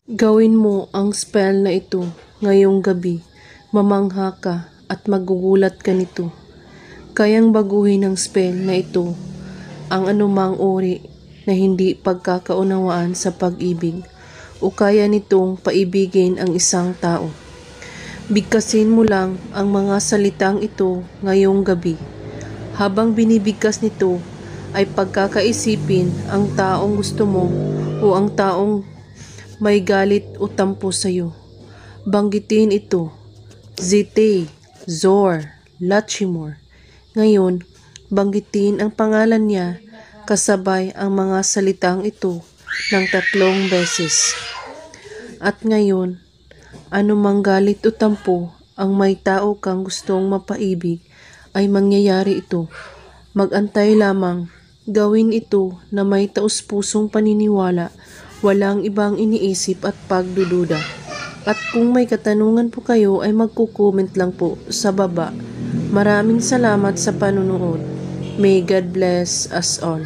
Gawin mo ang spell na ito ngayong gabi. Mamangha ka at magugulat ka nito. Kayang baguhin ng spell na ito ang anumang uri na hindi pagkakaunawaan sa pag-ibig o kaya nitong paibigin ang isang tao. Bigkasin mo lang ang mga salitang ito ngayong gabi. Habang binibigkas nito ay pagkakaisipin ang taong gusto mo o ang taong may galit o tampo sa iyo. Banggitin ito, Zite, Zor, Lachimor. Ngayon, banggitin ang pangalan niya kasabay ang mga salitang ito ng 3 beses. At ngayon, anumang galit o tampo ang may tao kang gustong mapaibig ay mangyayari ito. Mag-antay lamang, gawin ito na may taus-pusong paniniwala, walang ibang iniisip at pagdududa. At kung may katanungan po kayo ay magko-comment lang po sa baba. Maraming salamat sa panunood. May God bless us all.